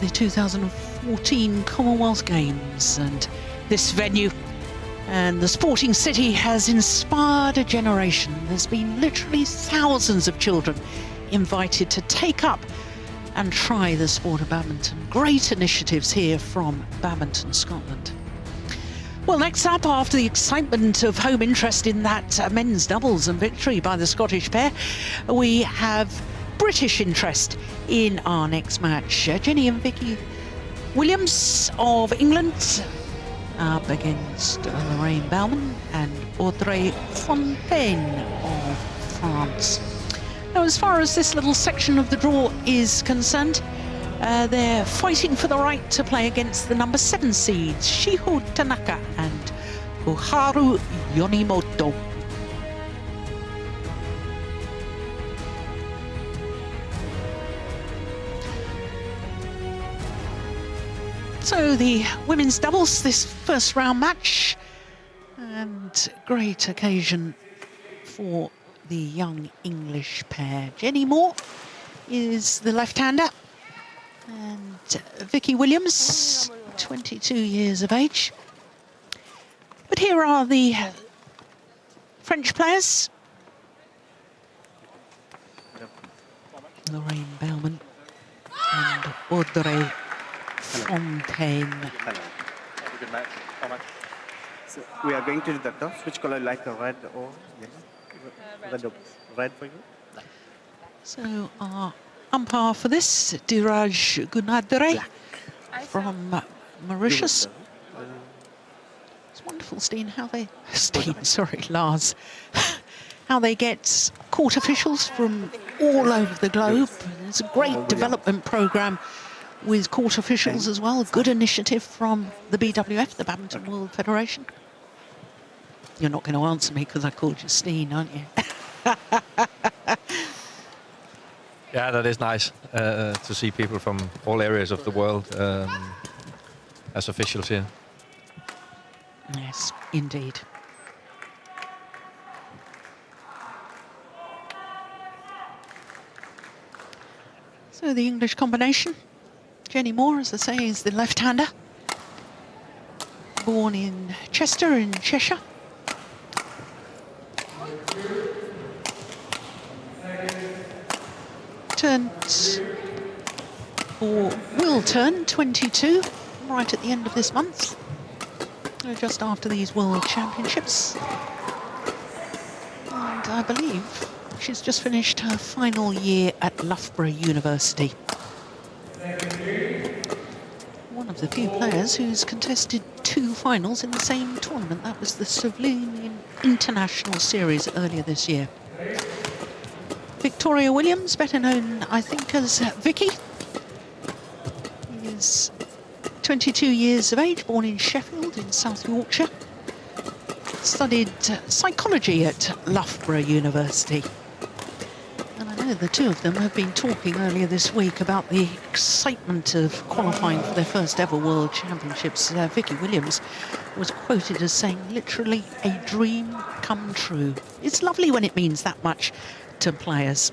The 2014 Commonwealth Games, and this venue and the sporting city has inspired a generation. There's been literally thousands of children invited to take up and try the sport of badminton. Great initiatives here from Badminton Scotland. Well, next up, after the excitement of home interest in that men's doubles and victory by the Scottish pair, we have British interest in our next match. Jenny and Vicky Williams of England up against Lorraine Baumann and Audrey Fontaine of France. Now, as far as this little section of the draw is concerned, they're fighting for the right to play against the number 7 seeds, Shiho Tanaka and Uharu Yonimoto. So the women's doubles, this first round match, and great occasion for the young English pair. Jenny Moore is the left-hander, and Vicky Williams, 22 years of age. But here are the French players. Lorraine Baumann and Audrey Fontaine. Hello. Have a good match. How much? So we are going to do the toss. Which color, like red or yellow? Red for you. So our umpire for this, Diraj Gunadre from Mauritius. It's wonderful, Lars, how they get court officials from all over the globe. It's a great development program with court officials as well. Good initiative from the BWF, the Badminton World Federation. You're not going to answer me because I called you Steen, aren't you? Yeah, that is nice to see people from all areas of the world as officials here. Yes, indeed. So the English combination. Jenny Moore, as I say, is the left-hander. Born in Chester in Cheshire. Will turn 22 right at the end of this month, just after these World Championships. And I believe she's just finished her final year at Loughborough University. One of the few players who's contested 2 finals in the same tournament. That was the Slovenian International Series earlier this year. Victoria Williams, better known, I think, as Vicky, is 22 years of age, born in Sheffield in South Yorkshire. Studied psychology at Loughborough University. And I know the two of them have been talking earlier this week about the excitement of qualifying for their first ever World Championships. Vicky Williams was quoted as saying, literally a dream come true. It's lovely when it means that much to players.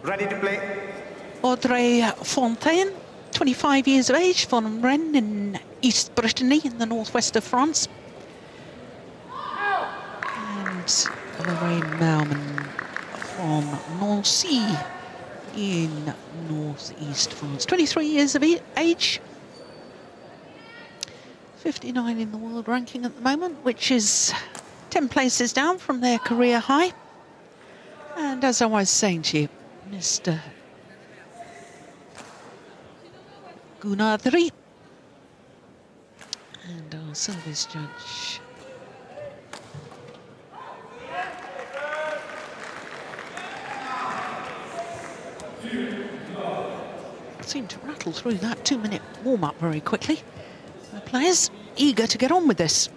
Ready to play? Audrey Fontaine, 25 years of age, from Rennes in East Brittany in the northwest of France. And Lorraine Baumann from Nancy in northeast France. 23 years of age. 59 in the world ranking at the moment, which is 10 places down from their career high. And as I was saying to you, Mr. Gunadri and our service judge. Seemed to rattle through that 2-minute warm-up very quickly. The players eager to get on with this.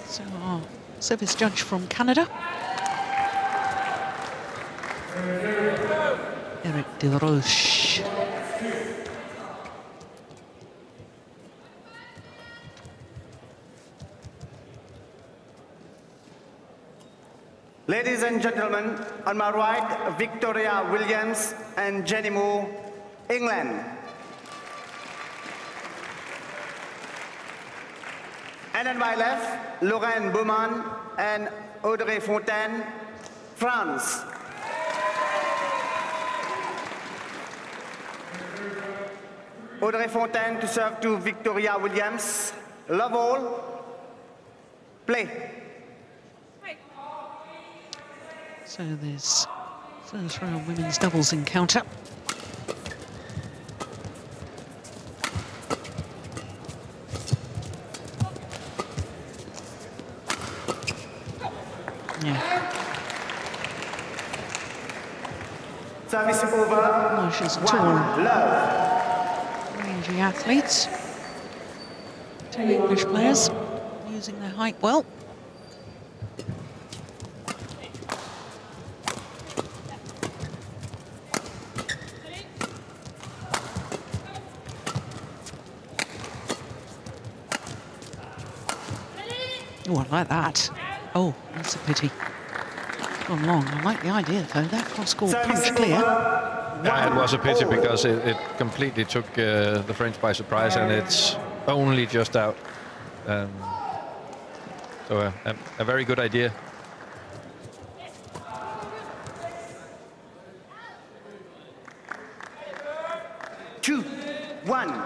So our service judge from Canada, Eric De Roche. Ladies and gentlemen, On my right, Victoria Williams and Jenny Moore, England. And on my left, Lorraine Baumann and Audrey Fontaine, France. Audrey Fontaine to serve to Victoria Williams. Love all. Play. So there's first round women's doubles encounter. Yeah. Service over. No, she's tall. Love. Rangy athletes. Two English players using their height well. Oh, I like that. Oh, that's a pity. Gone long. I like the idea, though. That cross-court punch clear. Yeah, it was a pity because it completely took the French by surprise, and it's only just out. So a very good idea. Two, one.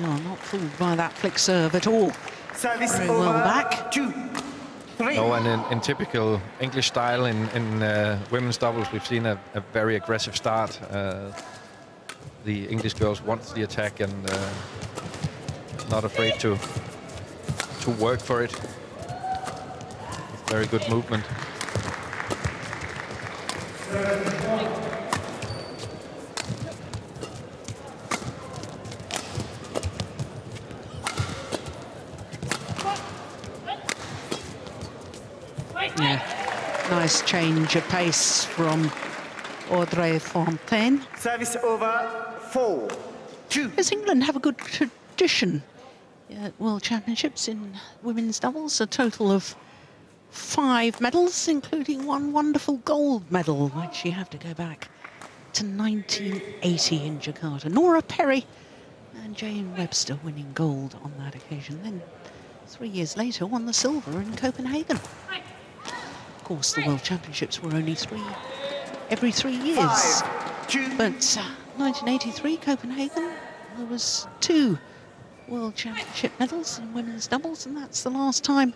No, not fooled by that flick serve at all. Service Very over. well back. 2, 3. No, and in typical English style in women's doubles, we've seen a very aggressive start. The English girls want the attack and not afraid to work for it. Very good movement. Yeah, nice change of pace from Audrey Fontaine. Service over. 4, 2. Does England have a good tradition at World Championships in women's doubles? A total of 5 medals, including one wonderful gold medal, which you have to go back to 1980 in Jakarta. Nora Perry and Jane Webster winning gold on that occasion. Then 3 years later won the silver in Copenhagen. Of course, the World Championships were only every 3 years. 5, 2. But 1983 Copenhagen, there was 2 World Championship medals in women's doubles, and that's the last time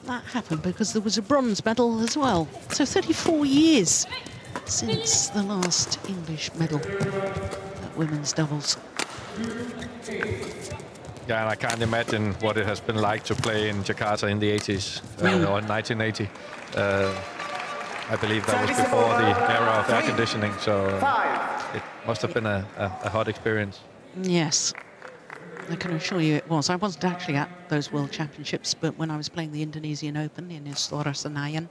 that happened because there was a bronze medal as well. So 34 years since the last English medal at women's doubles. Yeah, and I can't imagine what it has been like to play in Jakarta in the 80s or in 1980. I believe that was before the era of air conditioning, so it must have been a hot experience. Yes, I can assure you it was. I wasn't actually at those World Championships, but when I was playing the Indonesian Open in Istora Senayan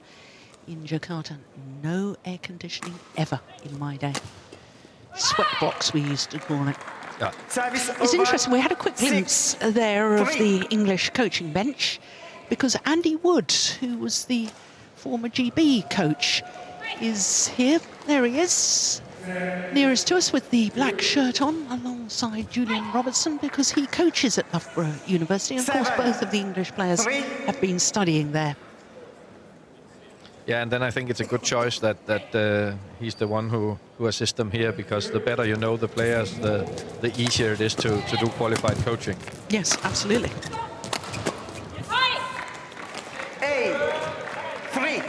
in Jakarta, no air conditioning ever in my day. Sweatbox, we used to call it. Yeah. It's interesting, we had a quick glimpse there of the English coaching bench because Andy Wood, who was the former GB coach, is here. There he is, nearest to us with the black shirt on alongside Julian Robertson because he coaches at Loughborough University. And of course, both of the English players have been studying there. Yeah, and then I think it's a good choice that he's the one who assists them here, because the better you know the players, the easier it is to do qualified coaching. Yes, absolutely. 8, 3.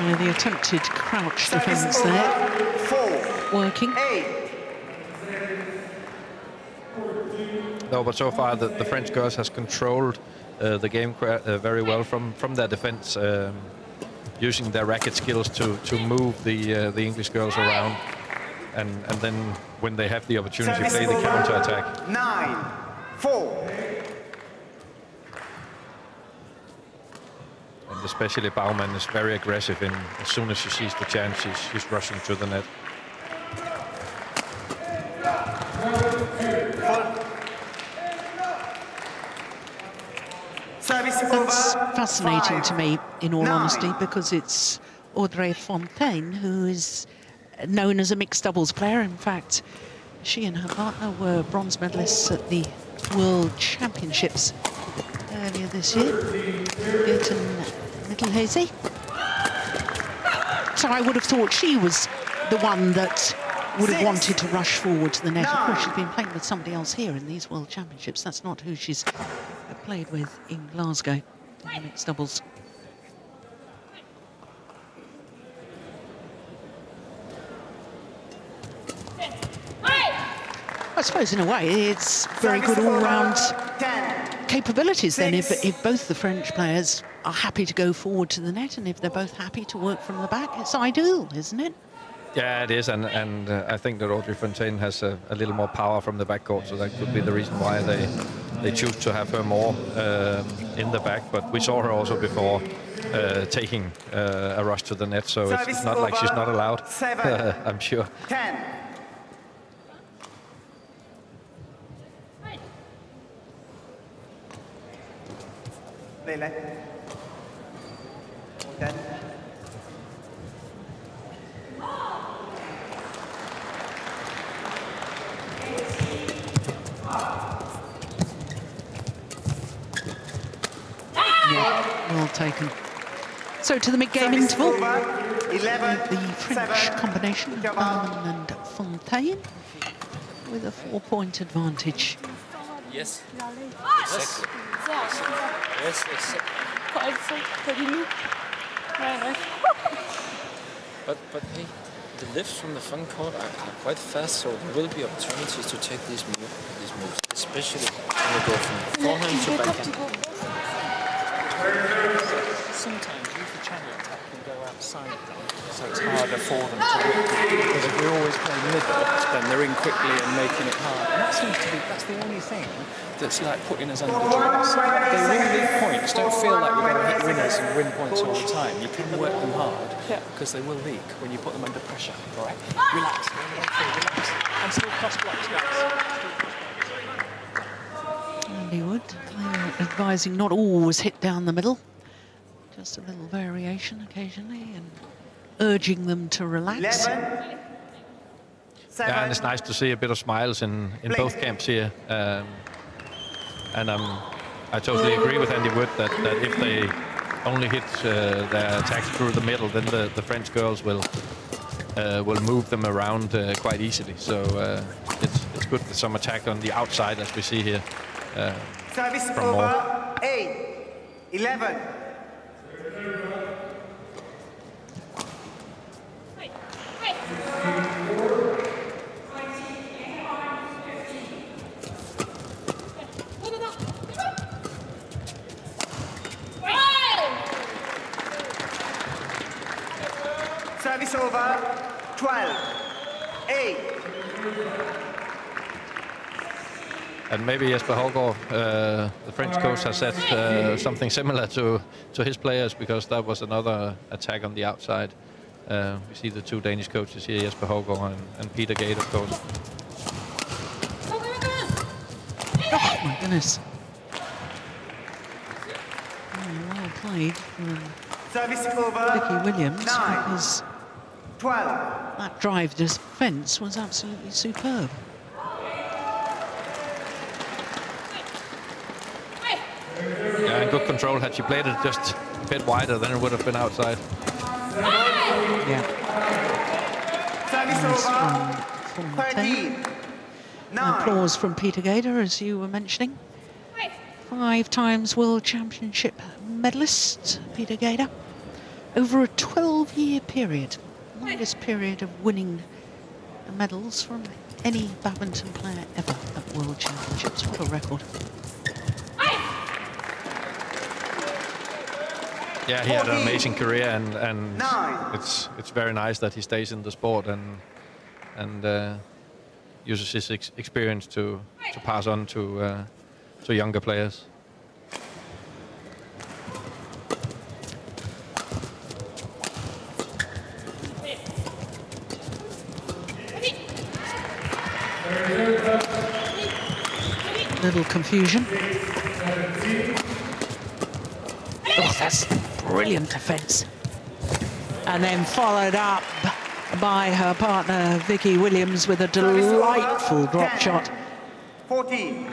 The attempted crouch defence there, 4, working. 8. No, but so far the French girls has controlled the game very well from their defence, using their racket skills to move the English girls around, and then when they have the opportunity, play the counter attack. 9-4. And especially Baumann is very aggressive, and as soon as she sees the chance, she's rushing to the net. That's fascinating to me, in all honesty, because it's Audrey Fontaine, who is known as a mixed doubles player. In fact, she and her partner were bronze medalists at the World Championships earlier this year. MetLife. So I would have thought she was the one that would have wanted to rush forward to the net. Of course, she's been playing with somebody else here in these World Championships. That's not who she's played with in Glasgow in the mixed doubles. I suppose in a way it's very good all-round capabilities then, if both the French players are happy to go forward to the net, and if they're both happy to work from the back. It's ideal, isn't it? Yeah, it is, and I think that Audrey Fontaine has a little more power from the backcourt, so that could be the reason why they choose to have her more in the back. But we saw her also before taking a rush to the net, so it's not like she's not allowed. I'm sure. 10. Lên lên. 10. Yeah, well taken. So to the mid-game interval, 11, the French 7. combination of Baumann and Fontaine with a 4-point advantage. Yes. Yes. Yes. But hey, the lifts from the front court are quite fast, so there will be opportunities to take these moves, especially when you go from forehand to backhand. Sometimes use the channel attack and go outside them, so it's harder for them to work with. Because if we always play middle, then they're in quickly and making it hard. And that seems to be, that's the only thing that's like putting us under duress. They win big points. Don't feel like we're going to hit winners and win points all the time. You can work them hard, because they will leak when you put them under pressure. All right? Relax. Relax. And still cross blocks, guys. Andy Wood, they're advising not always hit down the middle. Just a little variation occasionally, and urging them to relax. 11, 7. Yeah, and it's nice to see a bit of smiles in both camps here. And I totally agree with Andy Wood that if they only hit their attacks through the middle, then the French girls will move them around quite easily. So it's good with some attack on the outside, as we see here. Service from over. more. 8, 11. Service over. 12, 8. And maybe Jesper Haugaard, the French coach, has said something similar to his players, because that was another attack on the outside. We see the two Danish coaches here, Jesper Haugaard and Peter Gade, of course. Oh, my goodness. Well played from Service over. Vicky Williams, 9, because 12. that drive defence was absolutely superb. Yeah, and good control. Had she played it just a bit wider, then it would have been outside. Yeah. Service Nice over. from Fontaine. 13, 9. Applause from Peter Gader, as you were mentioning. 5 times World Championship medalist, Peter Gader. over a 12-year period, longest period of winning medals from any badminton player ever at World Championships. What a record. Yeah, he had an amazing career, and it's very nice that he stays in the sport and uses his experience to pass on to younger players. Little confusion. Oh, that's brilliant defence. And then followed up by her partner, Vicky Williams, with a delightful drop shot. 14.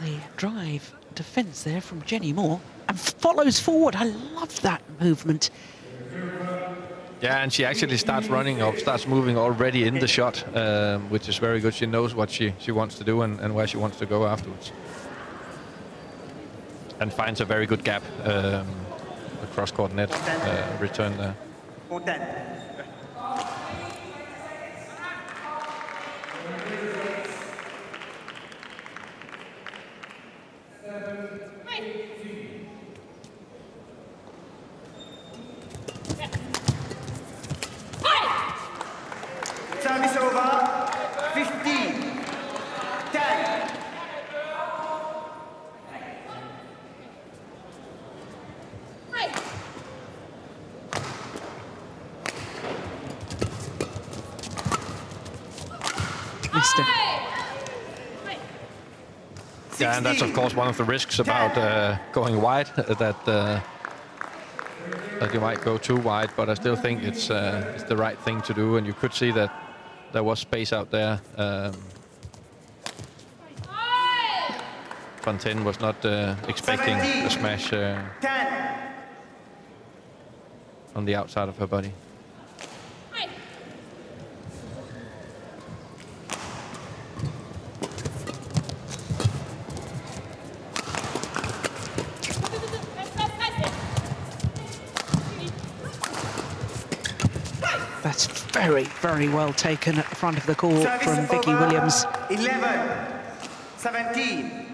The drive defence there from Jenny Moore, and follows forward. I love that movement. Yeah, and she actually starts running or starts moving already in the shot, which is very good. She knows what she wants to do and where she wants to go afterwards. And finds a very good gap, the cross-court net return there. Fontaine. Service over. 15. 10. Missed it. Yeah, and that's of course one of the risks about going wide, that you might go too wide, but I still think it's the right thing to do, and you could see that there was space out there. Fontaine was not expecting a smash on the outside of her body. That's very, very well taken at the front of the court from Vicky Williams. 11. 17.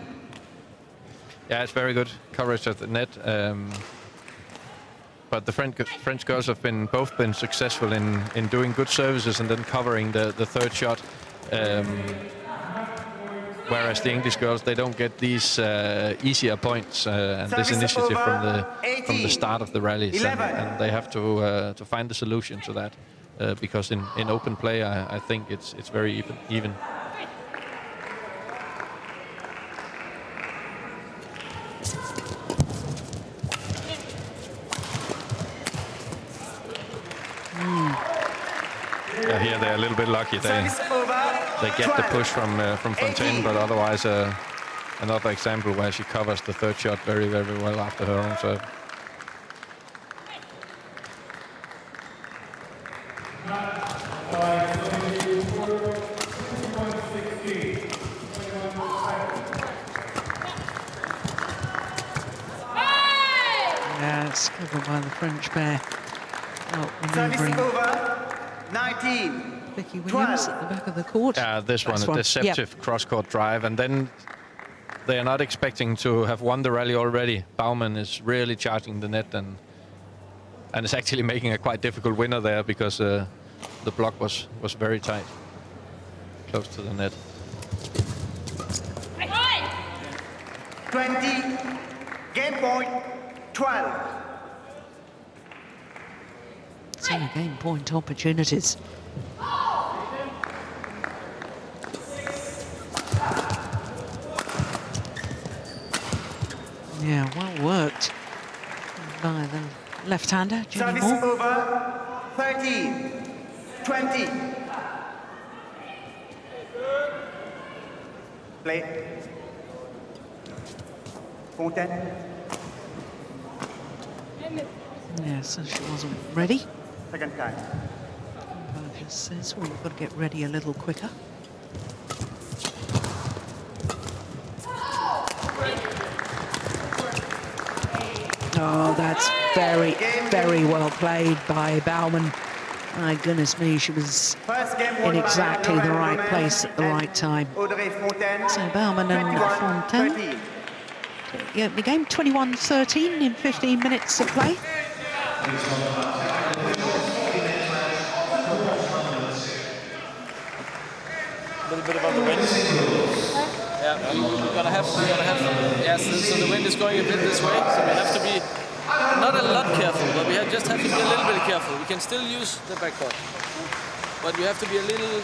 Yeah, it's very good coverage of the net. But the French girls have both been successful in doing good services and then covering the third shot. Whereas the English girls, they don't get these easier points and this initiative from the start of the rallies, and they have to find the solution to that, because in open play, I think it's very even. Here they're a little bit lucky. They get the push from Fontaine, but otherwise another example where she covers the third shot very, very well after her own serve. Yeah, it's covered by the French pair. Service over. 19. Vicky Williams at the back of the court. Yeah, this one, a deceptive cross-court drive, and then they are not expecting to have won the rally already. Baumann is really charging the net and is actually making a quite difficult winner there, because the block was very tight, close to the net. 20. Game point. 12. So game point opportunities. Yeah, well worked by the left-hander, Jenny Service Moore. over. 13. 20. Play. Fontaine. Yeah, so she wasn't ready. Second time. Just says, well, you've got to get ready a little quicker. Oh, that's very, very well played by Baumann. My goodness me, she was in exactly the right place at the right time. Audrey, Fontaine. So Baumann and Fontaine. Yeah, the game 21-13 in 15 minutes of play. A little bit above the wind. Yeah, we're gonna have. Yes, so the wind is going a bit this way, so we have to be not a lot careful, but we just have to be a little bit careful. We can still use the backcourt, but we have to be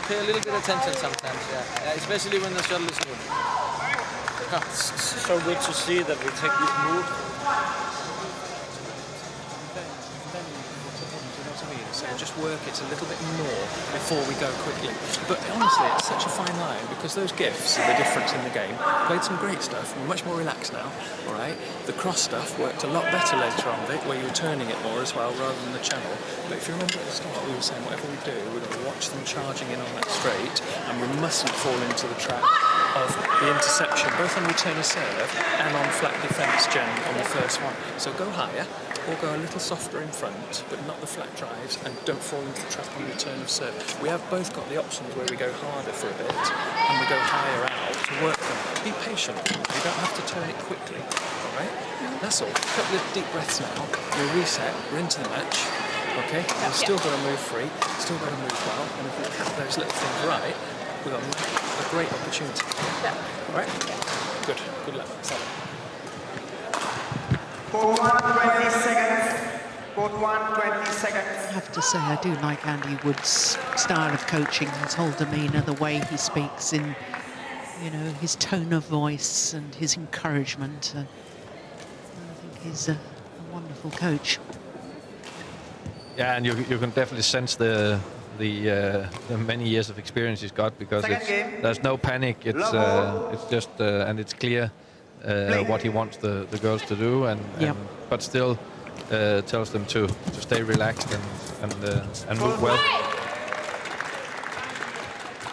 pay a little bit attention sometimes. Yeah, especially when the shuttle is moving. It's so good to see that we take this move. So just work it a little bit more before we go quickly. But honestly, it's such a fine line because those gifts are the difference in the game. Played some great stuff. We're much more relaxed now. All right. The cross stuff worked a lot better later on, Vic, where you were turning it more as well rather than the channel. But if you remember at the start, we were saying whatever we do, we're going to watch them charging in on that straight, and we mustn't fall into the trap of the interception, both on return of serve and on flat defence, Jen, on the first one. So go higher. Or go a little softer in front, but not the flat drives, and don't fall into the trap on return of serve. We have both got the options where we go harder for a bit, and we go higher out to work them. Be patient. You don't have to turn it quickly, all right? That's all. A couple of deep breaths now. We'll reset. We're into the match, okay? We've still got to move free, still got to move well, and if we have those little things right, we've got a great opportunity. Yeah. All right? Good. Good luck. Salah. Court 1, 20 seconds. Court 1, 20 seconds. I have to say, I do like Andy Wood's style of coaching, his whole demeanour, the way he speaks, in, you know, his tone of voice and his encouragement. I think he's a wonderful coach. Yeah, and you can definitely sense the many years of experience he's got, because there's no panic. It's just and it's clear what he wants the girls to do, and but still tells them to stay relaxed and move well.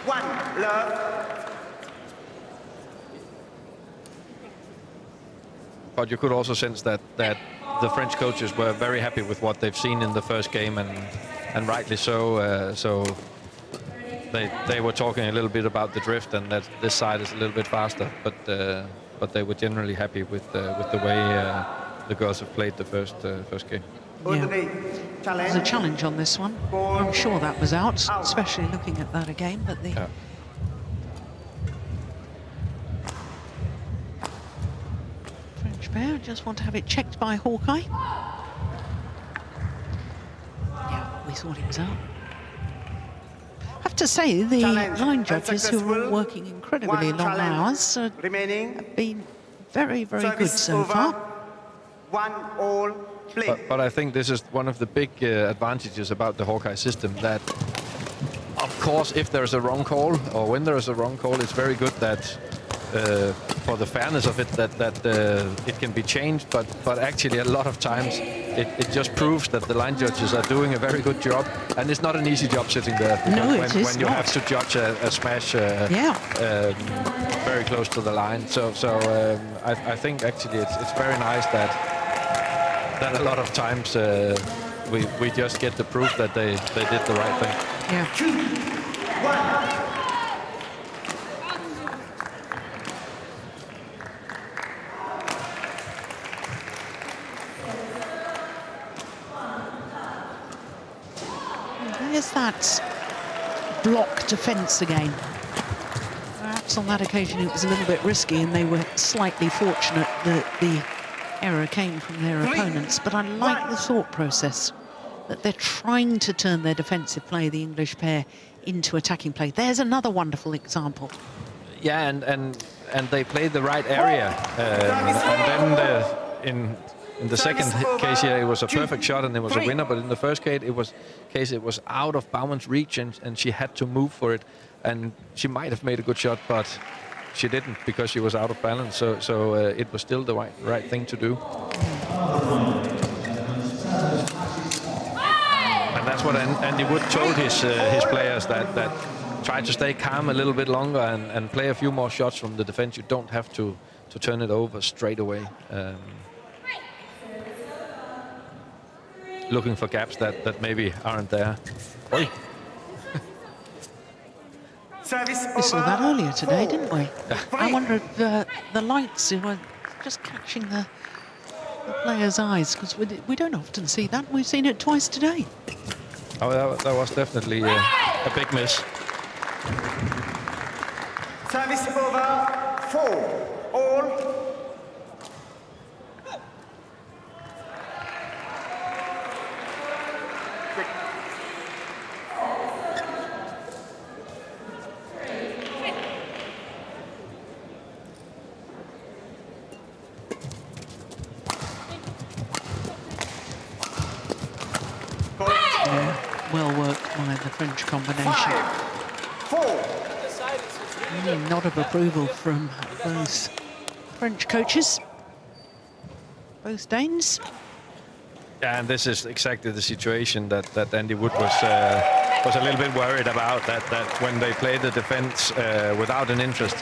One, love. But you could also sense that the French coaches were very happy with what they've seen in the first game, and rightly so. So they were talking a little bit about the drift, and that this side is a little bit faster, but they were generally happy with the way the girls have played the first game. Yeah. There's a challenge on this one. I'm sure that was out, especially looking at that again. But the French pair just want to have it checked by Hawkeye. Yeah, we thought it was out. I have to say, the line judges, who are all working incredibly long hours, have been very, very good so far. 1-all, play. But I think this is one of the big advantages about the Hawkeye system, that of course if there's a wrong call, or when there is a wrong call, it's very good that for the fairness of it, that it can be changed, but actually a lot of times it just proves that the line judges are doing a very good job, and it's not an easy job sitting there. No, it is when you have to judge a smash very close to the line. So I think actually it's very nice that a lot of times we just get the proof that they did the right thing. Yeah. 2, 1. There's that block defence again. Perhaps on that occasion it was a little bit risky, and they were slightly fortunate that the error came from their opponents. But I like the thought process, that they're trying to turn their defensive play, the English pair, into attacking play. There's another wonderful example. Yeah, and they played the right area, and then in the second case here, it was a perfect shot and it was a winner. But in the first case, it was out of Baumann's reach, and she had to move for it. And she might have made a good shot, but she didn't, because she was out of balance. So it was still the right thing to do. And that's what Andy Wood told his players, that try to stay calm a little bit longer and play a few more shots from the defense. You don't have to turn it over straight away. looking for gaps that maybe aren't there. Oi. We saw that earlier today, didn't we? I wonder if the lights were just catching the players' eyes, because we don't often see that. We've seen it twice today. Oh, that was definitely a big miss. Service over 4 all. Well worked by the French combination. 4. Nod of approval from both French coaches, both Danes. And this is exactly the situation that Andy Wood was a little bit worried about, that when they played the defense without an interest,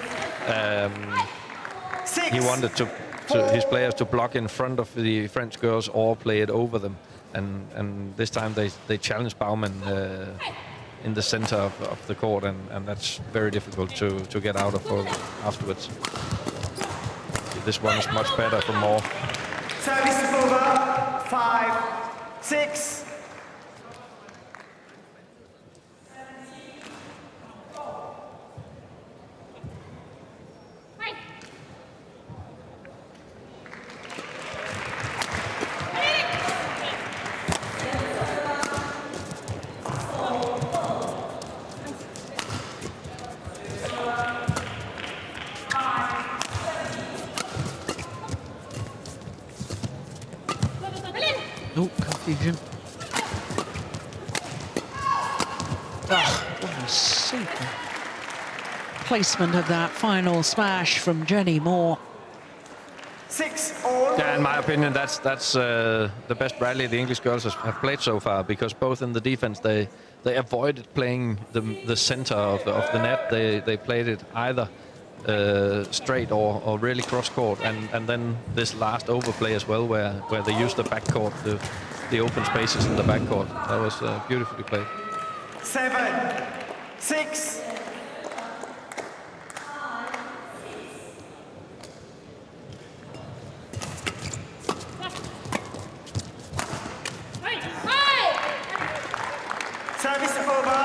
he wanted his players to block in front of the French girls or play it over them. And this time they challenged Baumann in the center of the court, and that's very difficult to get out of afterwards. This one is much better for more. Service over 5, 6. Oh, confusion. Oh, what a super placement of that final smash from Jenny Moore. 6 all. Yeah, in my opinion, that's the best rally the English girls have played so far, because both in the defense they avoided playing the center of the net. They played it either straight or really cross court, and then this last overplay as well, where they used the back court, the open spaces in the back court. That was beautifully played. 7, 6. Service over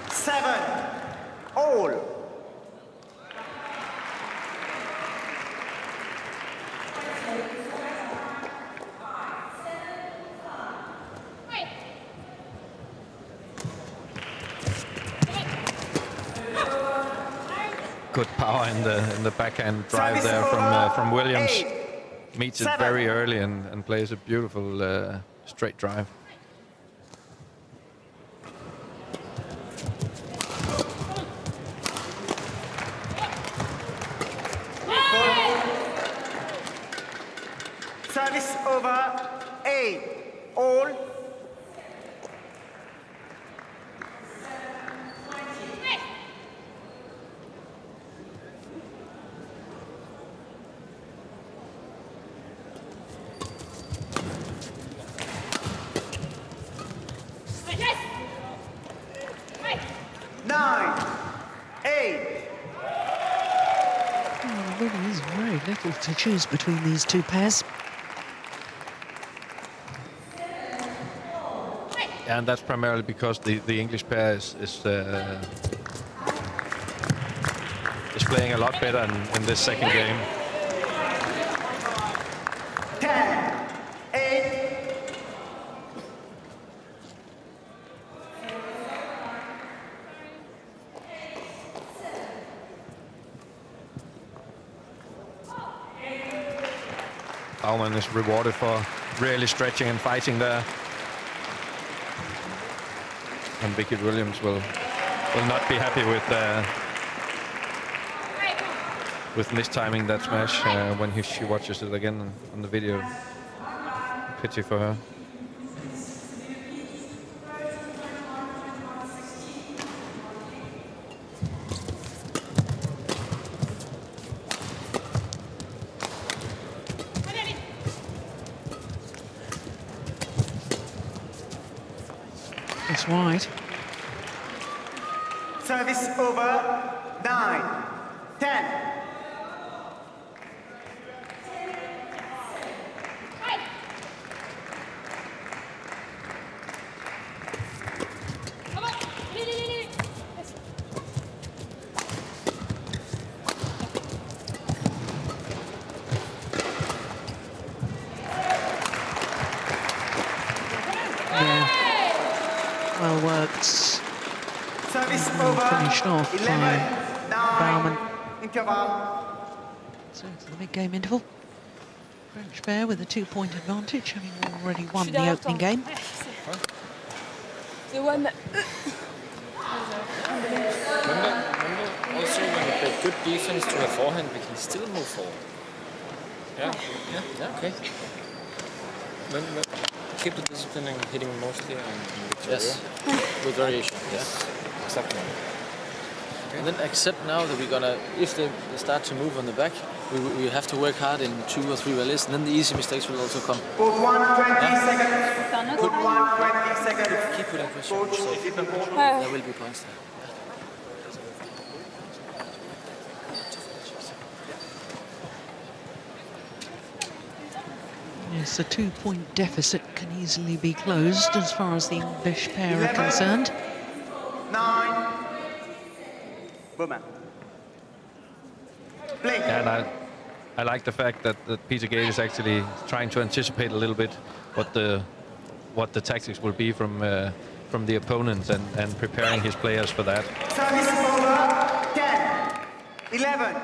7 all. Good power in the backhand drive there from Williams. Meets it very early and plays a beautiful straight drive. Service over 8 all. There really is very little to choose between these two pairs. And that's primarily because the English pair is playing a lot better in this second game. 10, 8. Baumann is rewarded for really stretching and fighting there. And Vicky Williams will not be happy with mistiming that smash when she watches it again on the video. Pity for her. That's right. Service over. 9, 10. Well worked. Service over. Finished off 11, by 9. Baumann. Interval. So it's the mid-game interval. French pair with a 2-point advantage, having already won the opening game. The one that... Also, when we play good defense to a forehand, we can still move forward. Yeah, okay. Keep the discipline and hitting mostly and Victoria. Yes. With variation. Yes, exactly. And then accept now that we're gonna, if they start to move on the back, we have to work hard in 2 or 3 rallies, and then the easy mistakes will also come. Put 120 seconds. Put 120 seconds. Keep putting pressure. Coach, So keep them all. there will be points there. Yes, a 2-point deficit can easily be closed as far as the English pair are concerned. 9. Baumann. Play. And I like the fact that Peter Gade is actually trying to anticipate a little bit what the tactics will be from the opponents and preparing his players for that. Service over. 10, 11.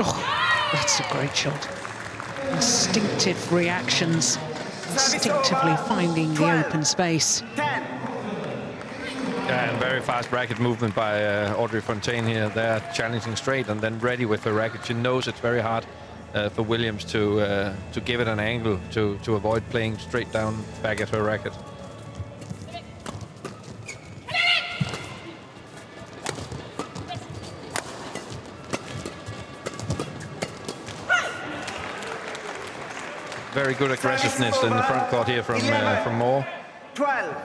Oh, that's a great shot. Instinctive reactions, instinctively finding the open space. 10. Yeah, and very fast racket movement by Audrey Fontaine here. They're challenging straight and then ready with the racket. She knows it's very hard for Williams to give it an angle to avoid playing straight down back at her racket. Very good aggressiveness in the front court here from Moore. 12.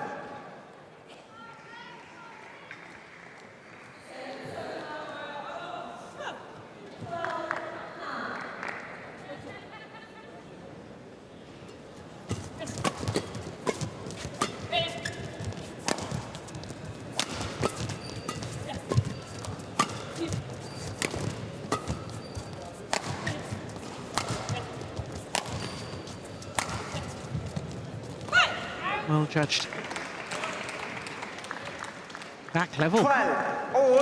Well judged. Back level. 12. All.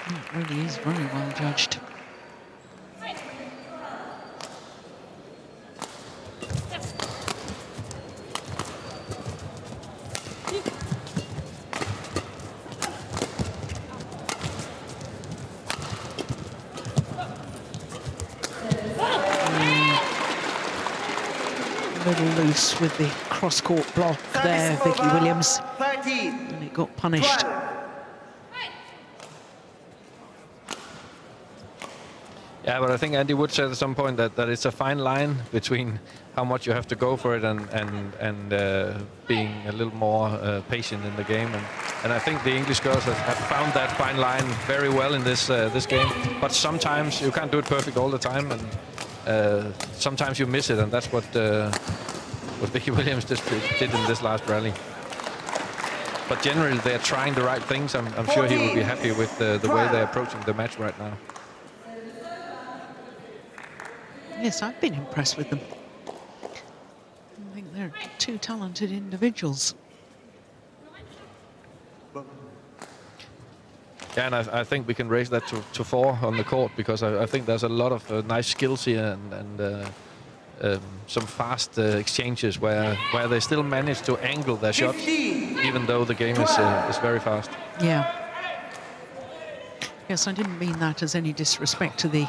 It really is very well judged. A little loose with the cross-court block there, Service Vicky over. Williams, 13. and it got punished. 12. Yeah, but I think Andy Wood said at some point that it's a fine line between how much you have to go for it and being a little more patient in the game. And I think the English girls have found that fine line very well in this game. But sometimes you can't do it perfect all the time, and sometimes you miss it, and that's what Vicky Williams just did in this last rally. But generally, they're trying the right things. I'm sure he will be happy with the way they're approaching the match right now. Yes, I've been impressed with them. I think they're two talented individuals. Yeah, and I think we can raise that to 4 on the court, because I think there's a lot of nice skills here and some fast exchanges where they still manage to angle their shots, 15. even though the game is very fast. Yeah. Yes, I didn't mean that as any disrespect to the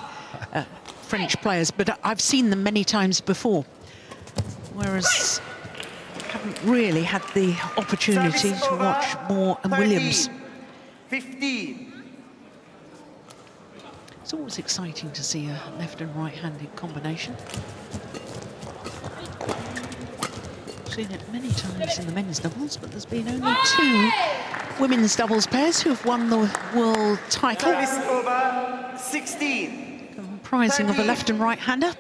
French players, but I've seen them many times before. whereas I haven't really had the opportunity to watch Moore and Williams. 15. It's always exciting to see a left and right-handed combination. I've seen it many times in the men's doubles, but there's been only 2 women's doubles pairs who have won the world title. Service over 16. Comprising of a left and right-hander.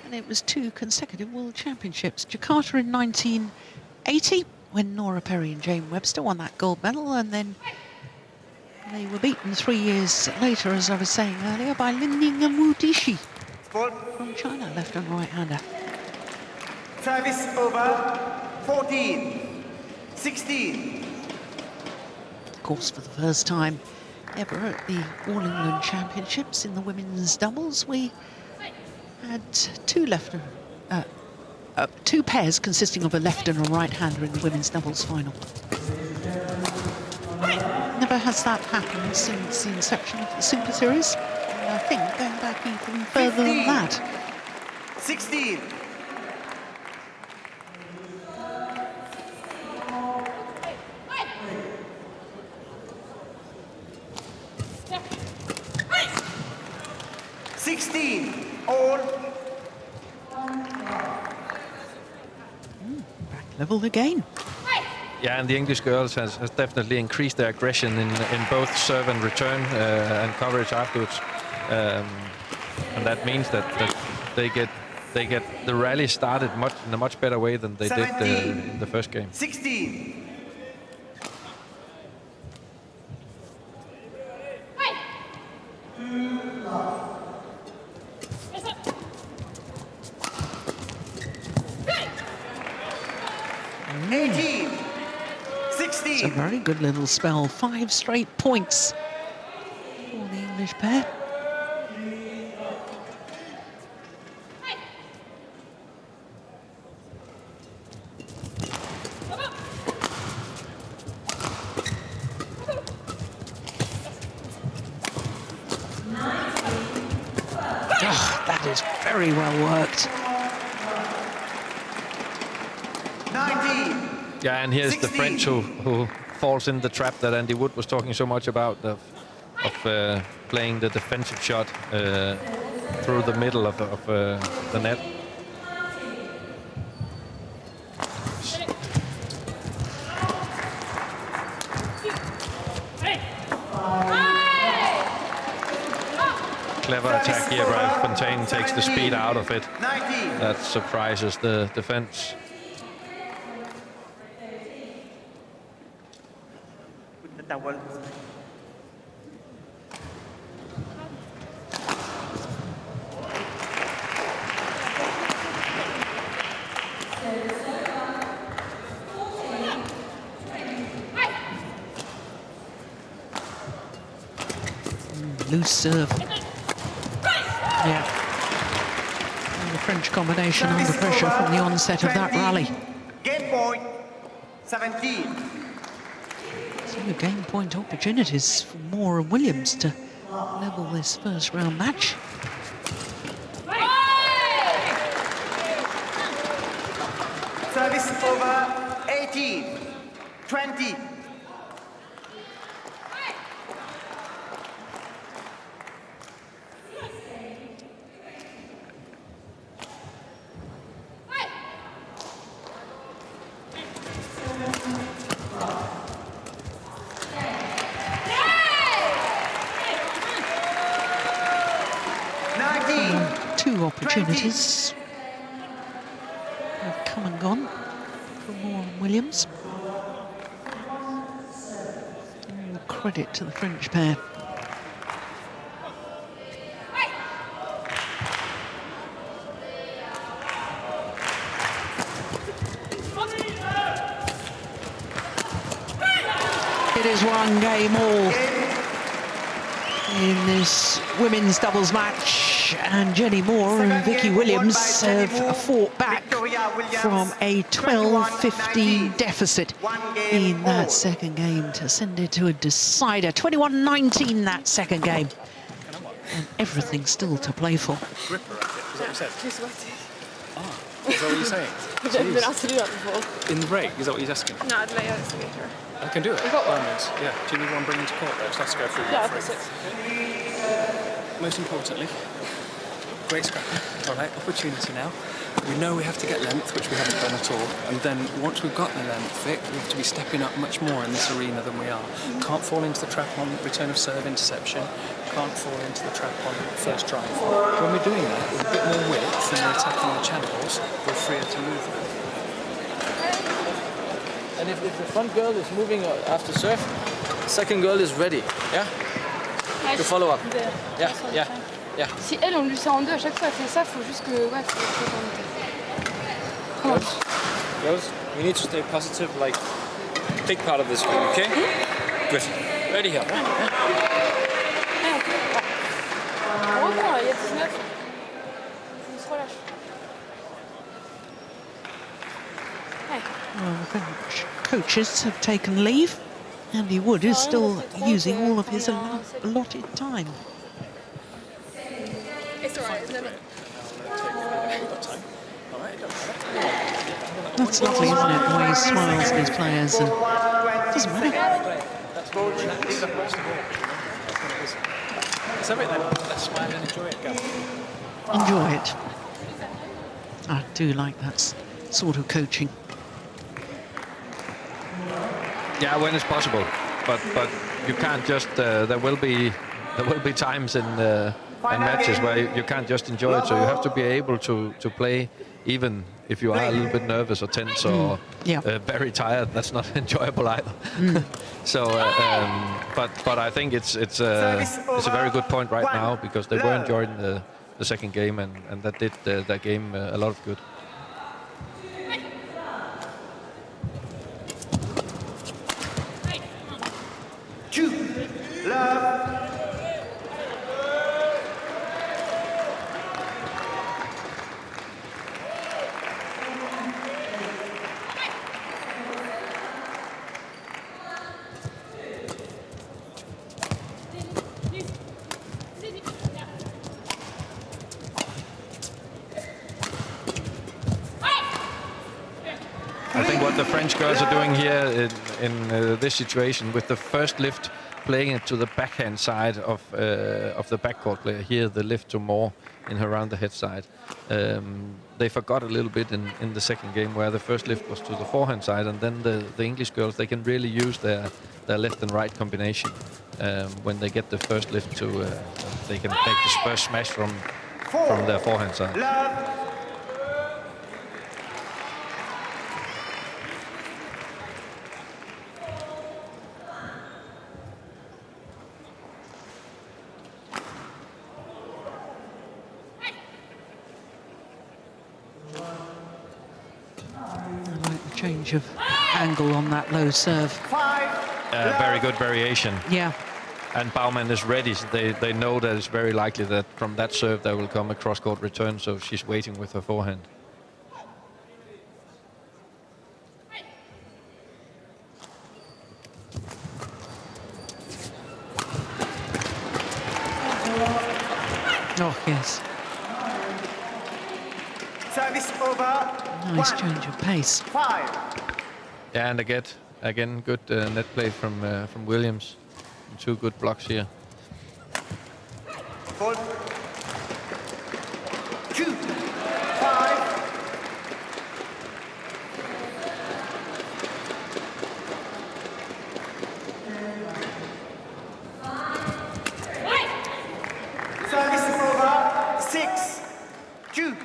And it was 2 consecutive world championships. Jakarta in 1980, when Nora Perry and Jane Webster won that gold medal, and then they were beaten 3 years later, as I was saying earlier, by Lin and Wu Dishi from China, left and right-hander. Service over 14. 16. Of course, for the first time ever at the All England Championships in the women's doubles, we had 2 2 pairs consisting of a left and a right-hander in the women's doubles final. Never has that happened since the inception of the Super Series. And I think going back even further than that. 16. All. Back level again. Yeah, and the English girls has definitely increased their aggression in both serve and return and coverage afterwards, and that means that they get the rally started in a much better way than they did in the first game. 16. It's a very good little spell. 5 straight points for the English pair. Oh, that is very well worked. 19. Yeah, and here's 16. the French who falls in the trap that Andy Wood was talking so much about, of playing the defensive shot through the middle of the net. Clever attack here by Fontaine, takes the speed out of it. 19. That surprises the defense. Towel. Loose serve. Yeah. And the French combination under pressure from the onset of that rally. Game point 17. So game point opportunities for Moore and Williams to level this first round match. Service over 18. 20. Opportunities have come and gone for Moore and Williams. And credit to the French pair. It is 1 game all in this women's doubles match. And Jenny Moore and Vicky Williams have fought back from a 12-15 deficit in that second game to send it to a decider. 21-19 that second game. And everything still to play for. Gripper at it, is that what you said? Is that what you're saying? Men alltså du gör det before. In the break, is that what he's asking? No, I'd lay out later. I can do it. We've got one. Yeah. Do you need one bringing to court though? So let's go through Yeah, that. precis. Most importantly, great scrapping. All right, opportunity now. We know we have to get length, which we haven't done at all. And then once we've got the length, Vic, we have to be stepping up much more in this arena than we are. Can't fall into the trap on return of serve interception. Can't fall into the trap on first drive. When we're doing that with a bit more width and we're attacking the channels, we're freer to move them. And if the front girl is moving after serve, second girl is ready. Yeah. To follow up. Yeah. Yeah. Yeah. Si elle, on lui sert en deux à chaque fois, elle fait ça, faut juste que... Ouais, faut Come on. Girls, we need to stay positive, like, big part of this game, okay? Good. Ready here. On reprend, là, il y a 19. On se relâche. Well, the French coaches have taken leave. Andy Wood is still using all of his allotted time. It's alright, isn't it? That's lovely, isn't it? The way he smiles at his players, and it doesn't matter. Let's have it then. Let's smile and enjoy it, Gavin. Enjoy it. I do like that sort of coaching. Yeah, when it's possible, but you can't just. There will be times in matches where you can't just enjoy it. So you have to be able to play, even if you are a little bit nervous or tense or very tired. That's not enjoyable either. So, but I think it's a very good point right now, because they were enjoying the second game, and that did that game a lot of good. I think what the French girls are doing here in this situation, with the first lift playing it to the backhand side of the backcourt player, here the lift to more in her round the head side. They forgot a little bit in the second game, where the first lift was to the forehand side, and then the English girls, they can really use their left and right combination when they get the first lift to they can make the first smash from their forehand side. Change of angle on that low serve. Very good variation. Yeah. And Baumann is ready. So they know that it's very likely that from that serve there will come a cross-court return, so she's waiting with her forehand. Oh, yes. Service over. Nice change of pace. 5. Yeah, and again good net play from Williams. 2 good blocks here. Hold. 2. 5. Service over. 6. 2.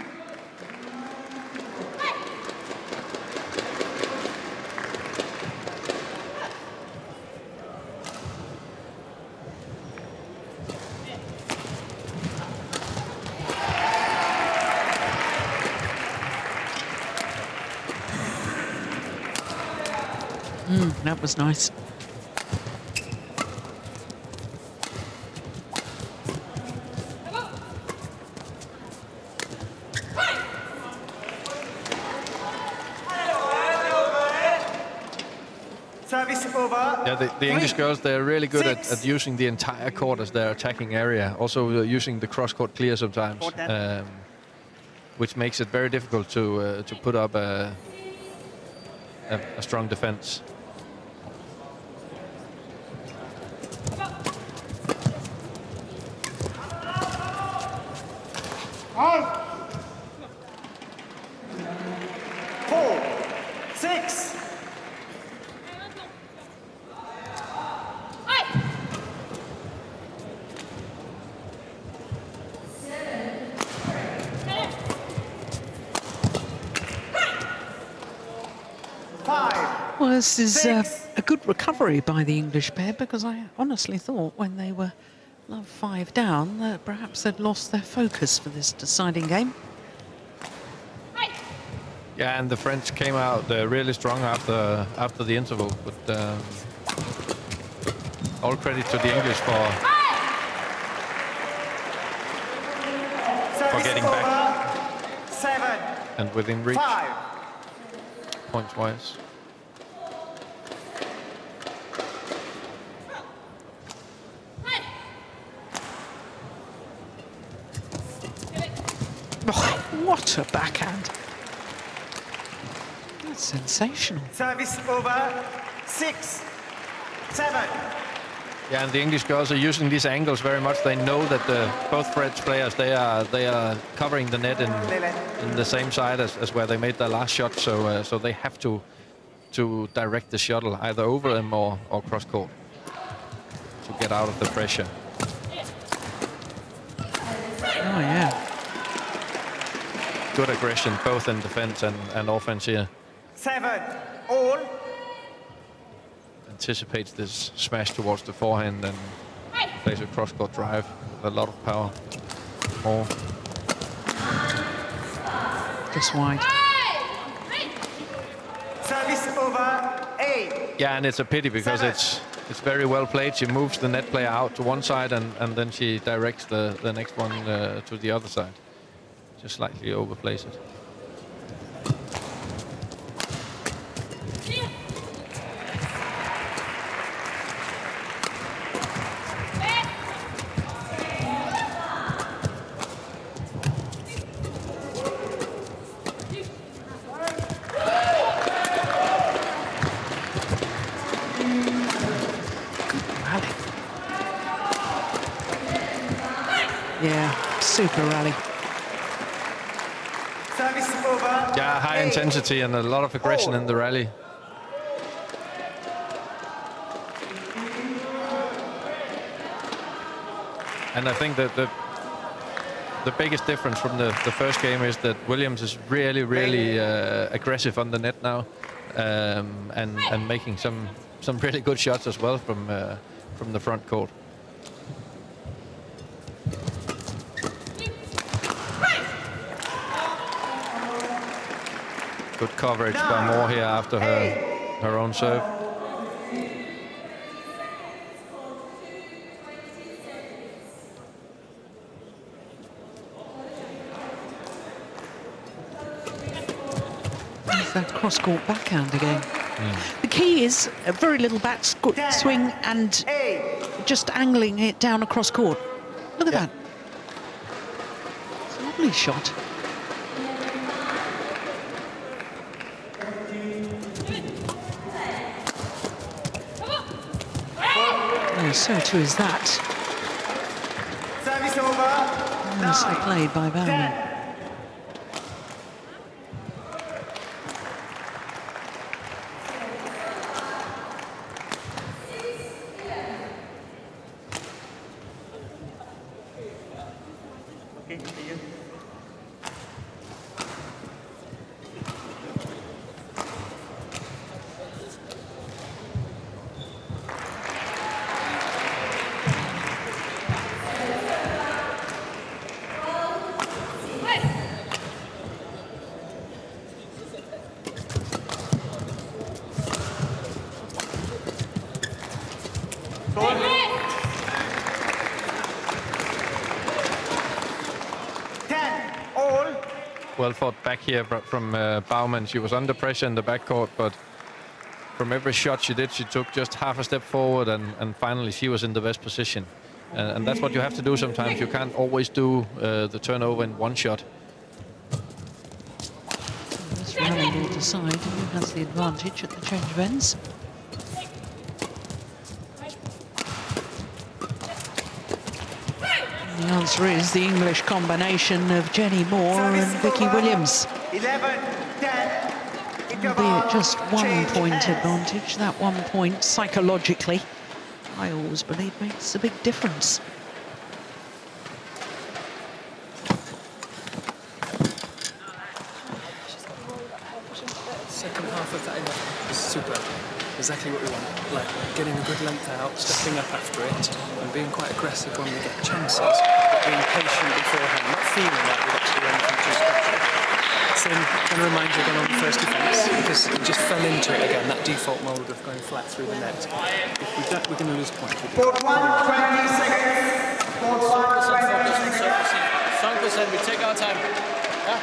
That was nice. Service over. Yeah, the English girls, they're really good at using the entire court as their attacking area. Also using the cross-court clear sometimes. which makes it very difficult to put up a strong defense. Well, this is a good recovery by the English pair, because I honestly thought when they were love 5 down that perhaps they'd lost their focus for this deciding game. Yeah, and the French came out really strong after the interval, but all credit to the English for getting back 7 and within reach 5. points-wise. Oh, what a backhand. That's sensational. Service over 6 7. Yeah, and the English girls are using these angles very much. They know that both French players, they are covering the net in the same side as where they made their last shot. So they have to direct the shuttle either over them or cross court to get out of the pressure. Oh yeah. Good aggression, both in defense and offense here. 7 all. Anticipates this smash towards the forehand and plays a cross-court drive with a lot of power. More. Just wide. Service over 8. Yeah, and it's a pity because it's very well played. She moves the net player out to one side and then she directs the next one to the other side. Just slightly overplays it. Yeah, super rally. Service over. Yeah, high intensity and a lot of aggression in the rally. And I think that the biggest difference from the first game is that Williams is really aggressive on the net now, and making some really good shots as well from the front court. Good coverage by Moore here after her own serve. There's that cross-court backhand again. The key is a very little back swing and just angling it down across court. Look at that. It's a lovely shot. Oh, so too is that. Service over. Nicely played by Baumann. Well fought back here from Baumann. She was under pressure in the backcourt, but from every shot she did, she took just half a step forward, and finally she was in the best position. And that's what you have to do sometimes. You can't always do the turnover in one shot. decide who has the advantage at the change of ends. And the answer is the English combination of Jenny Moore and Vicky Williams. 11-10. Albeit just 1 point advantage, that 1 point psychologically, I always believe makes a big difference. Second half of that was super. Exactly what we want. Like getting a good length out, stepping up after it, and being quite aggressive when we get chances. But being patient beforehand, not feeling like we've got to do anything too special. Same, going to remind you again on the first defence, because we just fell into it again, that default mode of going flat through the net. If we don't, we're going to lose points. Board 1, 20 seconds. Board 1, 20 seconds. 100%, we take our time. Yeah.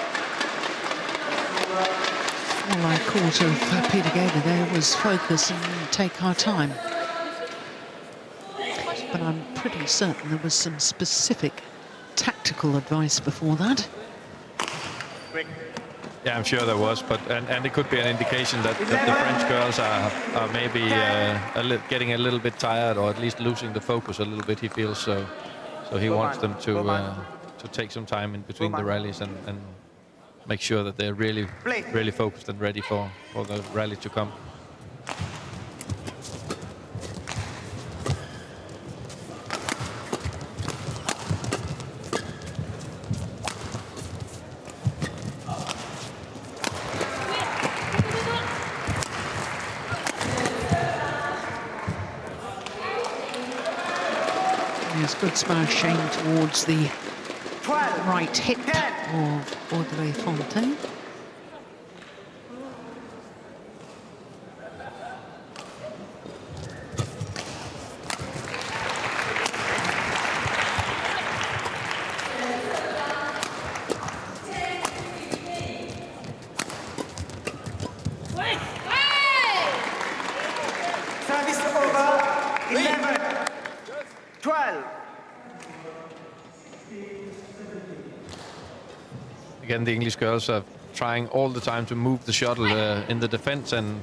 All I caught of Peter Gader there was focus and take our time. But I'm pretty certain there was some specific tactical advice before that. Yeah, I'm sure there was, but and it could be an indication that the French girls are maybe getting a little bit tired, or at least losing the focus a little bit. He feels so he wants them to take some time in between the rallies and make sure that they're really focused and ready for the rally to come. Good smash aimed towards the right hip of Audrey Fontaine. Service over. 11, 12. Again, the English girls are trying all the time to move the shuttle in the defense, and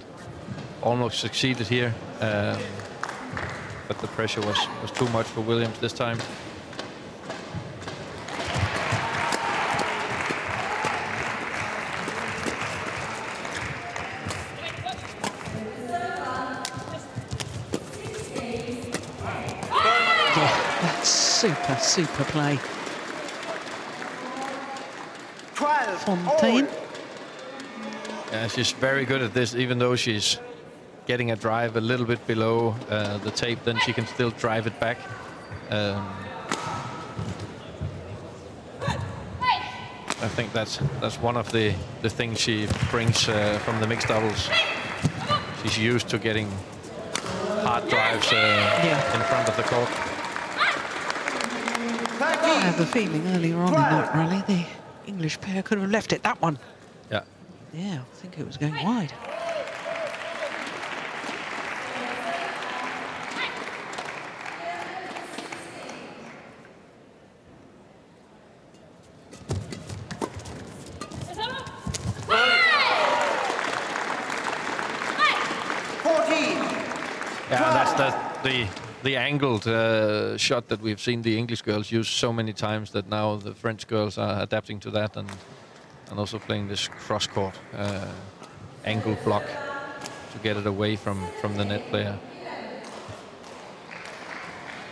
almost succeeded here. But the pressure was too much for Williams this time. Yeah, that's super play. Fontaine. Yeah, she's very good at this, even though she's getting a drive a little bit below the tape, then she can still drive it back. I think that's one of the things she brings from the mixed doubles. She's used to getting hard drives in front of the court. I have a feeling earlier on in that rally, the English pair could have left it, that one. Yeah. Yeah, I think it was going wide. Yeah, that's the angled shot that we've seen the English girls use so many times, that now the French girls are adapting to that and also playing this cross-court angle block to get it away from the net player.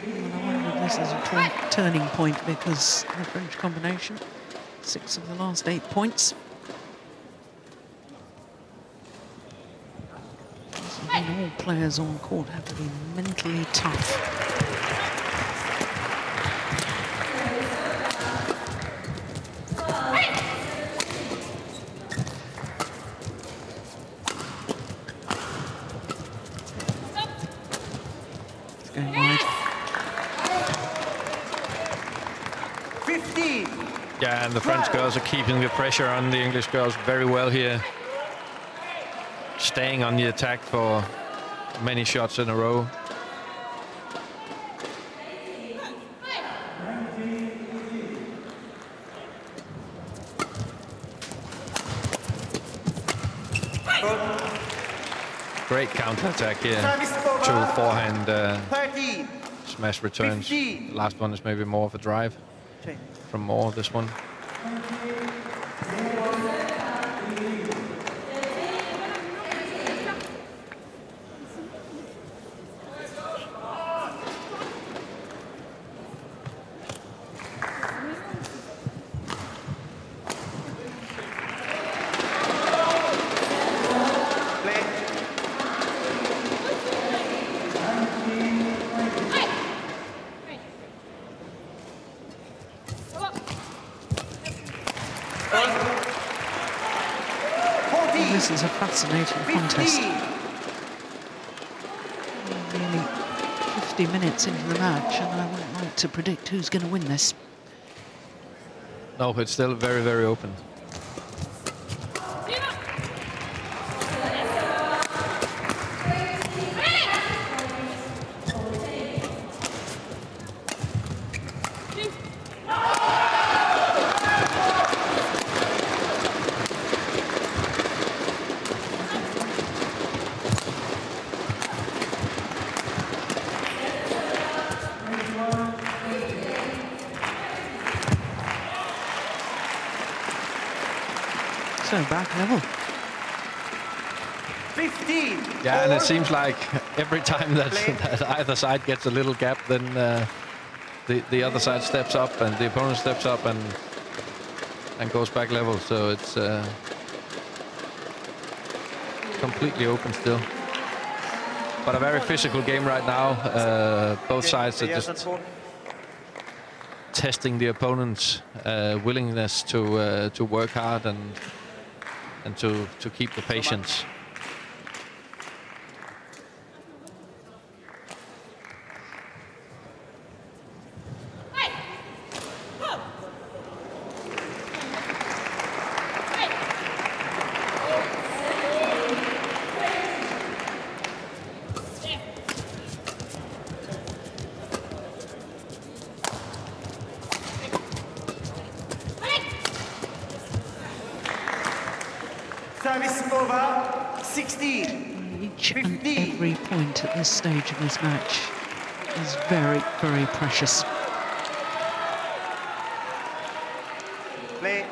And I wonder if this is a turning point, because the French combination, 6 of the last 8 points. I mean, all players on court have to be mentally tough. It's going wide. 15. Yeah, and the French girls are keeping the pressure on the English girls very well here. Staying on the attack for many shots in a row. Great counter-attack here. Service over. 2 forehand 13. smash returns. 15. Last one is maybe more of a drive Change. from more, this one. Play. This is a fascinating contest. 15. Nearly 50 minutes into the match, and I wouldn't like to predict who's going to win this. No, it's still very, very open. So back level. 15. Yeah, and it All. seems like every time that, that either side gets a little gap, then the other side steps up and the opponent steps up and goes back level. So it's completely open still. But a very physical game right now. Both sides are just testing the opponent's willingness to work hard and to keep the patience. Service over. 16. Each and 15. every point at this stage of this match is very, very precious. Play.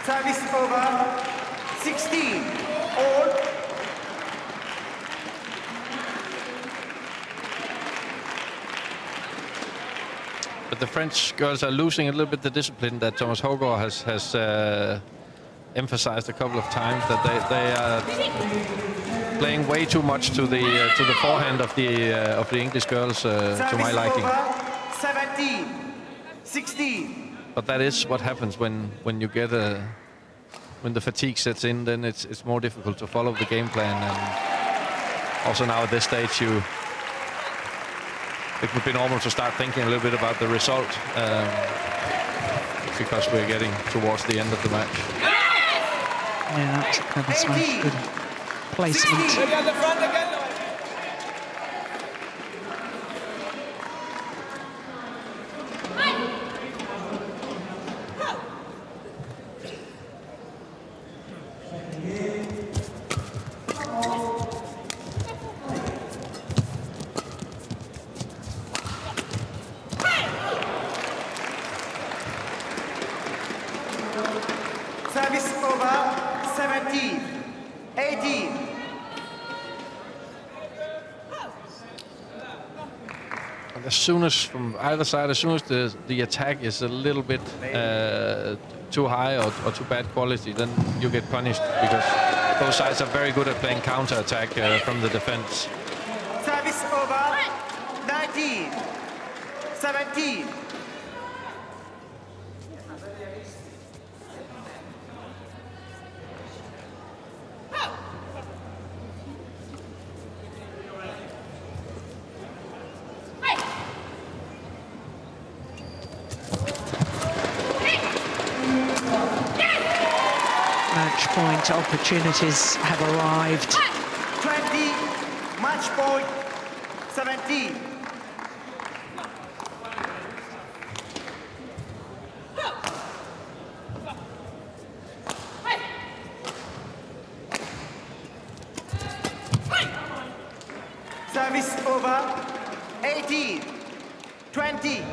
Service over. 16. All. But the French girls are losing a little bit the discipline that Thomas Hågaard has emphasized a couple of times, that they are playing way too much to the forehand of the English girls, to my liking. Over. 17. 16. But that is what happens when you get when the fatigue sets in. Then it's more difficult to follow the game plan. And also now at this stage, it would be normal to start thinking a little bit about the result, because we're getting towards the end of the match. Yeah, that's a clever smash. Good placement. 16. Service over. 17. 18. And as soon as from either side, as soon as the attack is a little bit too high or too bad quality, then you get punished, because both sides are very good at playing counter-attack from the defense. Service over. 19. 17. Match point opportunities have arrived. 20. Match point 17. Service over. 18, 20.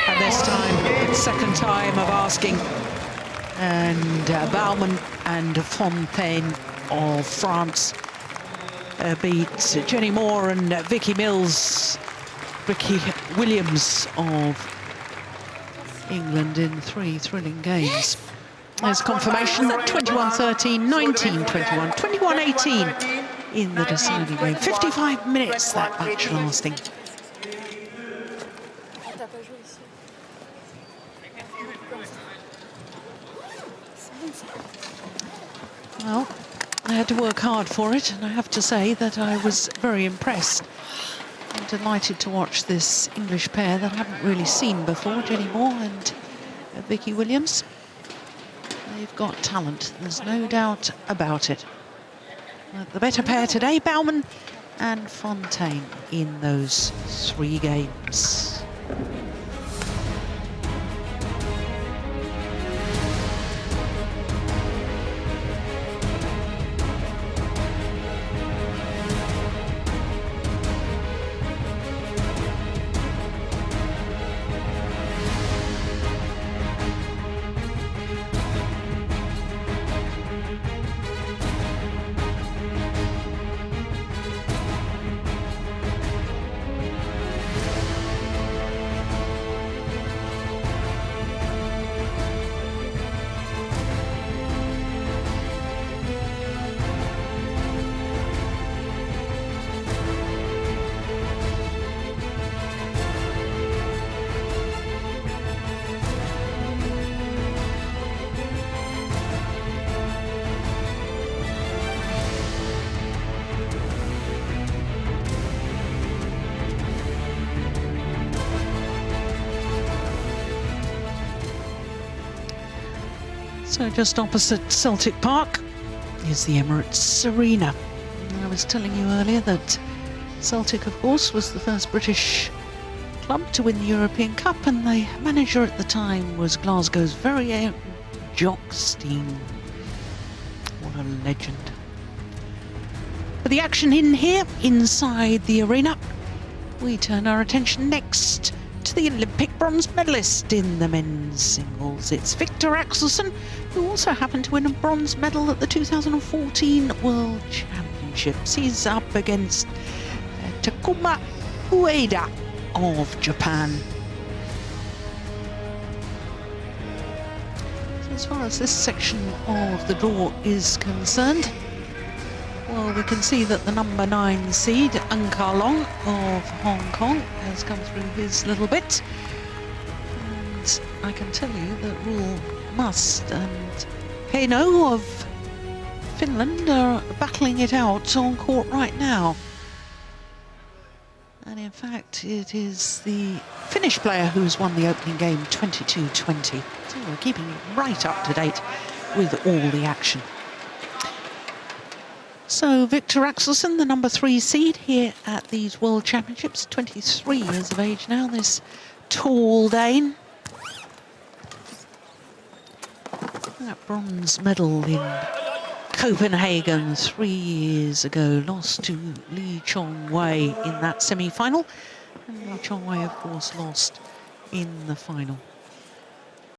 And this time, second time of asking. And Baumann and Fontaine of France beat Jenny Moore and Vicky Williams of England in 3 thrilling games. There's confirmation that 21-13, 19-21, 21-18 in the deciding game. 55 minutes that match lasting. Well, I had to work hard for it, and I have to say that I was very impressed. I'm delighted to watch this English pair that I haven't really seen before, Jenny Moore and Vicky Williams. They've got talent, there's no doubt about it. The better pair today, Baumann and Fontaine, in those 3 games. So just opposite Celtic Park is the Emirates Arena. And I was telling you earlier that Celtic, of course, was the first British club to win the European Cup, and the manager at the time was Glasgow's very own Jock Stein. What a legend. For the action in here, inside the arena, we turn our attention next to the Olympic bronze medalist in the men's singles. It's Viktor Axelson, who also happened to win a bronze medal at the 2014 World Championships. He's up against Takuma Ueda of Japan. So as far as this section of the draw is concerned, well, we can see that the number 9 seed, Ang Ka Long of Hong Kong, has come through his little bit. And I can tell you that Rule Must and Heino of Finland are battling it out on court right now. And in fact, it is the Finnish player who's won the opening game 22-20. So we're keeping right up to date with all the action. So Viktor Axelson, the number 3 seed here at these World Championships, 23 years of age now, this tall Dane. That bronze medal in Copenhagen 3 years ago, lost to Lee Chong-wei in that semi-final. And Lee Chong-wei, of course, lost in the final.